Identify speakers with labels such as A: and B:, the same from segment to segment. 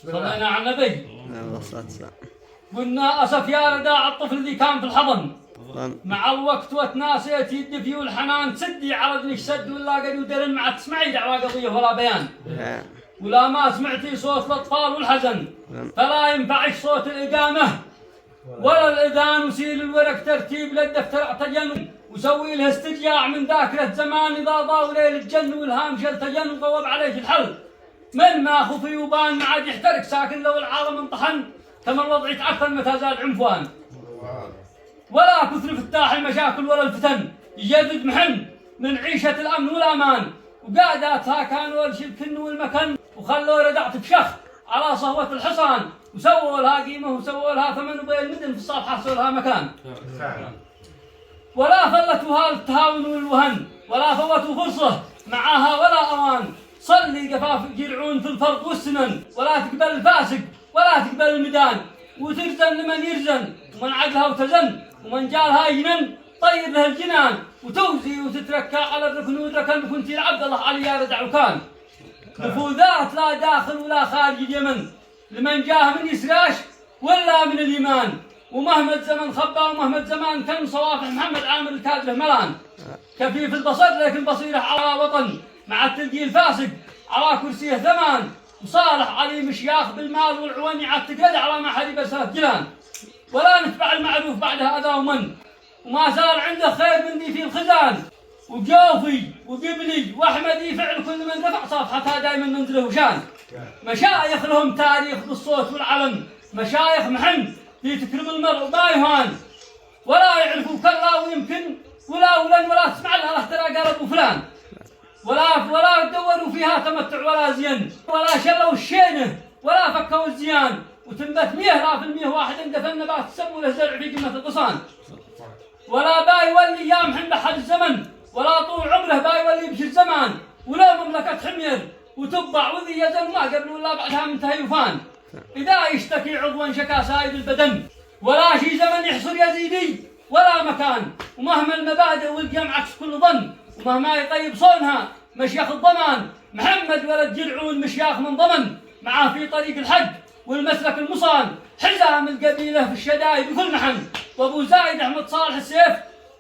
A: صلينا على النبي.
B: الصلاة.
A: قلنا أسف يا رداع الطفل اللي كان في الحضن مع الوقت وتناسيت يدفي والحنان تسدي على ابنك سد ولا قد يدرن مع تسمعي دعوة قضية ولا بيان ولا ما سمعتي صوت الأطفال والحزن فلا ينفعش صوت الإقامة ولا الإذان وسيل الورق ترتيب للدفتر اعتجن وسوي له استرجاع من ذاكرة زمان إذا ضاو ليل الجن والهام شلتجن وقوب عليك الحل من ما خفي وبان ما عاد يحترق ساكن لو العالم انطحن كما الوضع يتعفن متى زاد عنفوان ولا كثر فتاح المشاكل ولا الفتن يجدد محن من عيشة الأمن والأمان وقاداتها كانوا الشلكن والمكن وخلوا ردعت بشخ على صهوة الحصان وسووا لها قيمة وسووا لها ثمن وبين المدن في الصالح حصلوا لها مكان ولا فلتوها التهاون والوهن ولا فوتوا فرصة معاها ولا أوان صلي قفاف يرعون في الفرق والسنن ولا تقبل الفاسق ولا تقبل الميدان وترزن لمن يرزن ومن عقلها وتزن ومن جالها يجنن طير له الجنان وتوزي وتتركى على الركن والركن كنت العبد الله علي يا ردع وكان نفوذات لا داخل ولا خارج اليمن لمن جاه من يسراش ولا من الإيمان ومهما الزمن خبى ومهما الزمان كان صوافح محمد عامر الكاذب ملان كفيف البصر لكن بصيره على وطن مع التلقي الفاسق على كرسيه زمان وصالح علي مشياخ بالمال والعون يعتقد على ما حد بسرة جلان ولا نتبع المعروف بعدها أذى ومن وما زال عنده خير مني في الخزان وجوفي وقبلي وأحمد يفعل كل من رفع صفحتها دائما منزله وشان مشايخ لهم تاريخ بالصوت والعلم مشايخ محن في تكرم المرء ما يهان ولا يعرفوا كلا ويمكن ولا ولن ولا تسمع لها ترى قرب وفلان ولا دوروا فيها تمتع ولا زين ولا شلوا الشينه ولا فكوا الزيان وتنبت 100% واحد اندفن نبات تسموا له زرع في قمة الغصان ولا باي يولي يا محن بحد الزمن ولا طول عمره باي يولي بشر زمان ولا مملكة حمير وتبع وذي يزن ما قبل ولا بعدها منتهي وفان إذا يشتكي عضوا شكا سايد البدن ولا شي زمن يحصر يزيدي ولا مكان ومهما المبادئ والقيم عكس كل ظن ومهما يطيب صونها مشيخ الضمان محمد ولد جرعون مشياخ من ضمن معاه في طريق الحق والمسلك المصان حزام القبيلة في الشدايد بكل محن وابو زايد احمد صالح السيف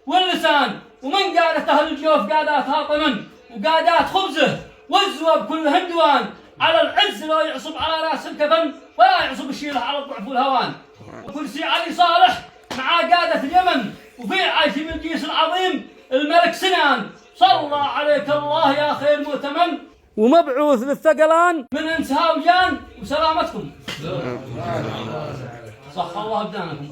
A: واللسان ومن قادت اهل الجوف قاداتها طمن وقادات خبزه وزوه بكل هندوان على العز لو يعصب على راس الكفن ولا يعصب الشيله على الضعف والهوان وكرسي علي صالح مع قادة اليمن وفي عايشي بالجيش العظيم الملك سنان صلى عليك الله يا خير مؤتمن ومبعوث للثقلان من انس هاوجان وسلامتكم صح الله ابدانكم.